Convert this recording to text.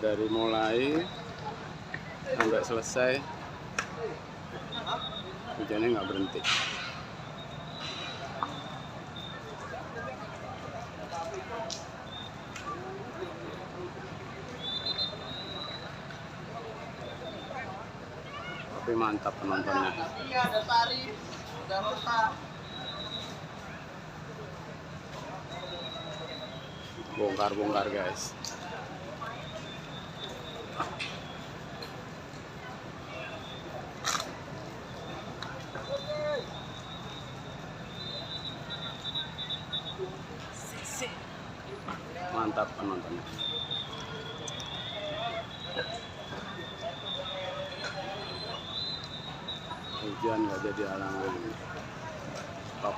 Dari mulai sampai selesai hujannya nggak berhenti. Tapi mantap penontonnya. Bongkar-bongkar guys. Mantap penontonnya. Hujan nggak jadi halangan. Top.